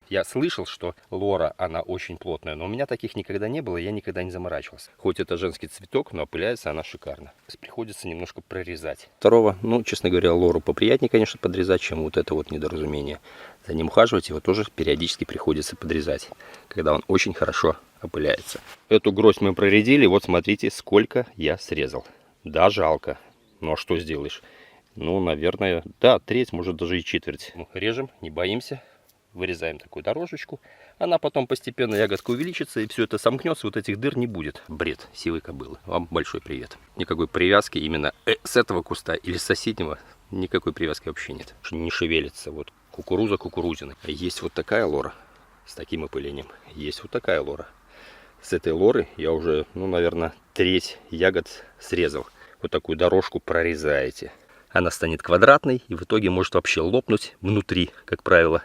Я слышал, что лора, она очень плотная, но у меня таких никогда не было, я никогда не заморачивался. Хоть это женский цветок, но опыляется она шикарно. Приходится немножко прорезать. Второго, ну, честно говоря, лору поприятнее, конечно, подрезать, чем вот это вот недоразумение. За ним ухаживать его тоже периодически приходится подрезать, когда он очень хорошо опыляется. Эту гроздь мы проредили, вот смотрите, сколько я срезал. Да, жалко, но что сделаешь? Ну, наверное, да, треть, может даже и четверть. Режем, не боимся. Вырезаем такую дорожечку. Она потом постепенно, ягодка увеличится, и все это сомкнется, вот этих дыр не будет. Бред сивой кобылы. Вам большой привет. Никакой привязки именно с этого куста или с соседнего, никакой привязки вообще нет. Не шевелится. Вот кукуруза кукурузина. Есть вот такая лора с таким опылением. Есть вот такая лора. С этой лоры я уже, ну, наверное, треть ягод срезал. Вот такую дорожку прорезаете. Она станет квадратной и в итоге может вообще лопнуть внутри, как правило.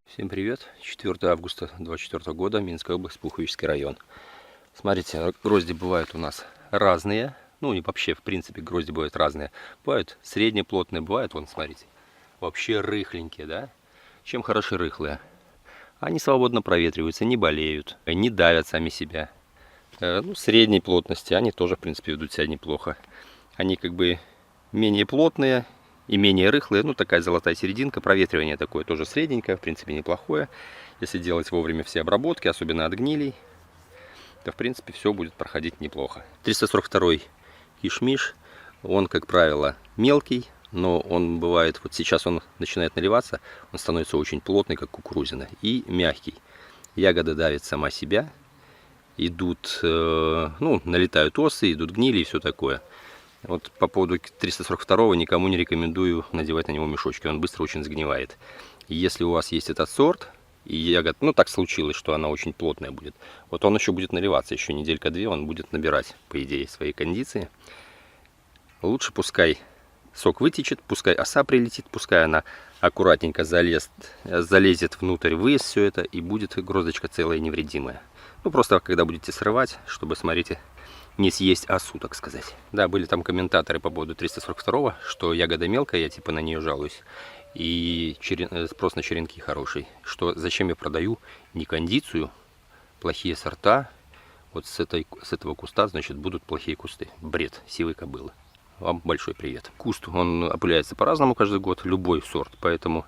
Всем привет! 4 августа 2024 года, Минская область, Пуховический район. Смотрите, грозди бывают у нас разные. Ну и вообще, в принципе, грозди бывают разные. Бывают среднеплотные, бывают, вон, смотрите, вообще рыхленькие, да? Чем хороши рыхлые? Они свободно проветриваются, не болеют, не давят сами себя. Ну, средней плотности они тоже, в принципе, ведут себя неплохо. Они как бы менее плотные и менее рыхлые. Ну, такая золотая серединка. Проветривание такое тоже средненькое, в принципе, неплохое. Если делать вовремя все обработки, особенно от гнилей, то, в принципе, все будет проходить неплохо. 342 кишмиш, он, как правило, мелкий, но он бывает, вот сейчас он начинает наливаться, он становится очень плотный, как кукурузина, и мягкий. Ягода давит сама себя, идут, ну, налетают осы, идут гнили и все такое. Вот по поводу 342 никому не рекомендую надевать на него мешочки, он быстро очень сгнивает. Если у вас есть этот сорт, и ягод, ну, так случилось, что она очень плотная будет, вот он еще будет наливаться, еще неделька-две он будет набирать, по идее, свои кондиции. Лучше пускай сок вытечет, пускай оса прилетит, пускай она аккуратненько залезет внутрь, выест все это, и будет гроздочка целая и невредимая. Ну, просто когда будете срывать, чтобы, смотрите, не съесть осу, так сказать. Да, были там комментаторы по поводу 342, что ягода мелкая, я типа на нее жалуюсь. И спрос на черенки хороший. Что зачем я продаю не кондицию, плохие сорта. Вот с этого куста, значит, будут плохие кусты. Бред сивой кобылы. Вам большой привет. Куст, он опыляется по-разному каждый год, любой сорт. Поэтому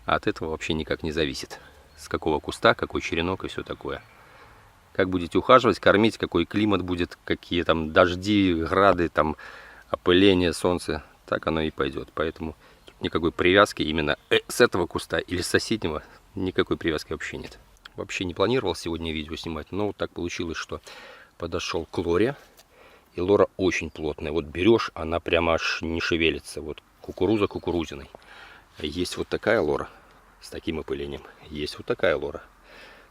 от этого вообще никак не зависит. С какого куста, какой черенок и все такое. Как будете ухаживать, кормить, какой климат будет, какие там дожди, грады, там опыление, солнце. Так оно и пойдет. Поэтому никакой привязки именно с этого куста или с соседнего, никакой привязки вообще нет. Вообще не планировал сегодня видео снимать, но вот так получилось, что подошел к лоре. И лора очень плотная. Вот берешь, она прямо аж не шевелится. Вот кукуруза кукурузиной. Есть вот такая лора с таким опылением. Есть вот такая лора.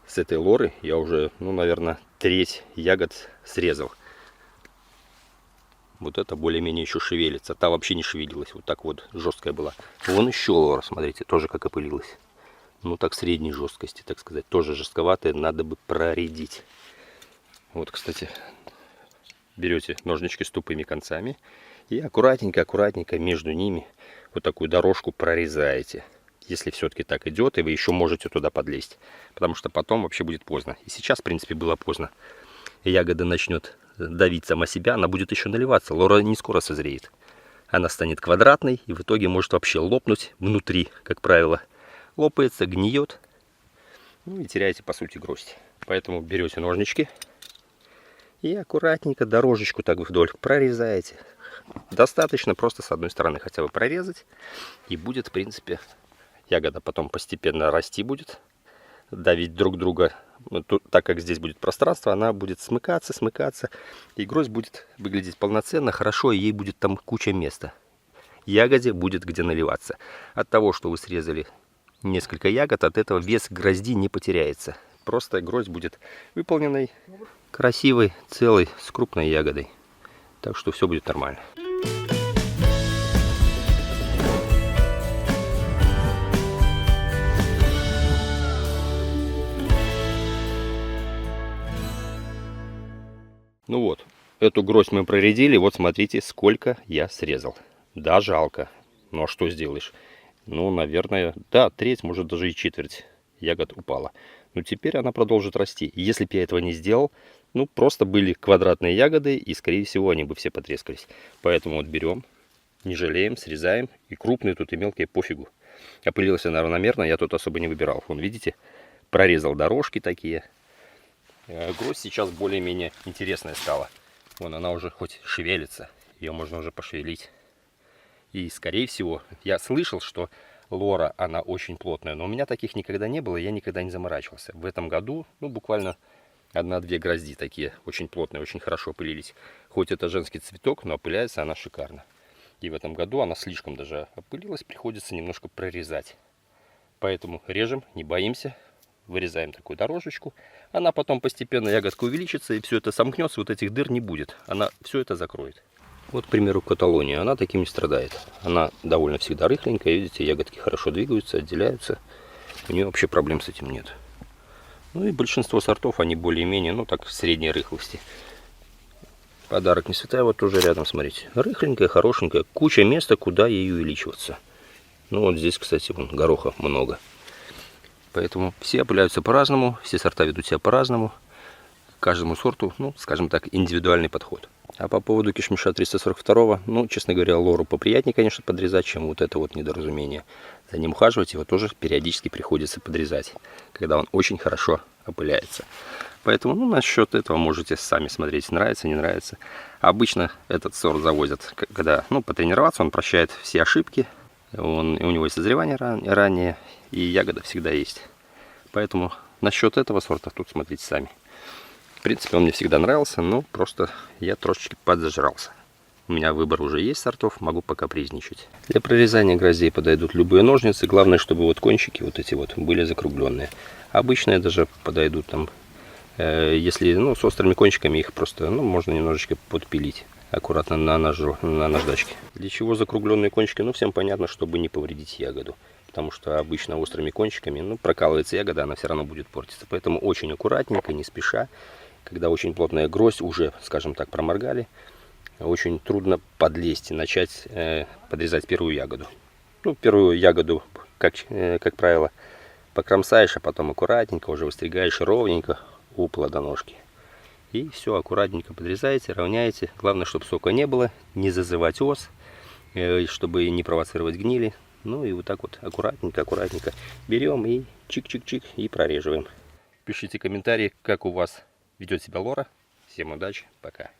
С этой лоры я уже, ну, наверное, треть ягод срезал. Вот это более-менее еще шевелится. Та вообще не шевелилась. Вот так вот жесткая была. Вон еще лора, смотрите, тоже как опылилась. Ну так средней жесткости, так сказать. Тоже жестковатая, надо бы проредить. Вот, кстати, берете ножнички с тупыми концами. И аккуратненько между ними вот такую дорожку прорезаете. Если все-таки так идет, и вы еще можете туда подлезть. Потому что потом вообще будет поздно. И сейчас, в принципе, было поздно. Ягода начнет давить сама себя, она будет еще наливаться. Лора не скоро созреет. Она станет квадратной и в итоге может вообще лопнуть внутри, как правило. Лопается, гниет. Ну и теряете, по сути, гроздь. Поэтому берете ножнички и аккуратненько дорожечку так вдоль прорезаете. Достаточно просто с одной стороны хотя бы прорезать. И будет, в принципе, ягода потом постепенно расти будет. Давить друг друга. Так как здесь будет пространство, она будет смыкаться. И гроздь будет выглядеть полноценно, хорошо, и ей будет там куча места. Ягоде будет где наливаться. От того, что вы срезали несколько ягод, от этого вес грозди не потеряется. Просто гроздь будет выполненной, красивой, целой, с крупной ягодой. Так что все будет нормально. Ну вот, эту гроздь мы проредили. Вот смотрите, сколько я срезал. Да, жалко. Ну а что сделаешь? Ну, наверное, да, треть, может даже и четверть ягод упала. Но теперь она продолжит расти. И если бы я этого не сделал, ну, просто были квадратные ягоды, и, скорее всего, они бы все потрескались. Поэтому вот берем, не жалеем, срезаем. И крупные тут, и мелкие, пофигу. Опылилась она равномерно, я тут особо не выбирал. Вон, видите, прорезал дорожки такие. Гроздь сейчас более-менее интересная стала. Вон она уже хоть шевелится, ее можно уже пошевелить. И скорее всего, я слышал, что лора, она очень плотная, но у меня таких никогда не было, я никогда не заморачивался. В этом году, ну, буквально 1-2 грозди такие, очень плотные, очень хорошо опылились. Хоть это женский цветок, но опыляется она шикарно. И в этом году она слишком даже опылилась, приходится немножко прорезать. Поэтому режем, не боимся. Вырезаем такую дорожечку. Она потом постепенно, ягодка увеличится, и все это сомкнется, вот этих дыр не будет. Она все это закроет. Вот, к примеру, Каталония. Она таким не страдает. Она довольно всегда рыхленькая. Видите, ягодки хорошо двигаются, отделяются. У нее вообще проблем с этим нет. Ну и большинство сортов, они более-менее, ну так, средней рыхлости. Подарок не святая, вот тоже рядом, смотрите. Рыхленькая, хорошенькая, куча места, куда ей увеличиваться. Ну вот здесь, кстати, вон, гороха много. Поэтому все опыляются по-разному, все сорта ведут себя по-разному. К каждому сорту, ну, скажем так, индивидуальный подход. А по поводу кишмиша 342, ну, честно говоря, лору поприятнее, конечно, подрезать, чем вот это вот недоразумение. За ним ухаживать его тоже периодически приходится подрезать, когда он очень хорошо опыляется. Поэтому, ну, насчет этого можете сами смотреть, нравится, не нравится. Обычно этот сорт завозят, когда, ну, потренироваться, он прощает все ошибки. У него и созревание раннее, и ягода всегда есть. Поэтому насчет этого сорта тут смотрите сами. В принципе, он мне всегда нравился, но просто я трошечки подзажрался. У меня выбор уже есть сортов, могу покапризничать. Для прорезания гроздей подойдут любые ножницы. Главное, чтобы вот кончики вот эти вот были закругленные. Обычные даже подойдут там, если, ну, с острыми кончиками, их просто, ну, можно немножечко подпилить. Аккуратно на наждачке. Для чего закругленные кончики? Ну, всем понятно, чтобы не повредить ягоду. Потому что обычно острыми кончиками, ну, прокалывается ягода, она все равно будет портиться. Поэтому очень аккуратненько, не спеша. Когда очень плотная гроздь, уже, скажем так, проморгали, очень трудно подлезть и начать подрезать первую ягоду. Ну, первую ягоду, как правило, покромсаешь, а потом аккуратненько уже выстригаешь ровненько у плодоножки. И все, аккуратненько подрезаете, равняете. Главное, чтобы сока не было, не зазывать ос, чтобы не провоцировать гнили. Ну и вот так вот аккуратненько берем и чик-чик-чик и прореживаем. Пишите комментарии, как у вас ведет себя лора. Всем удачи, пока.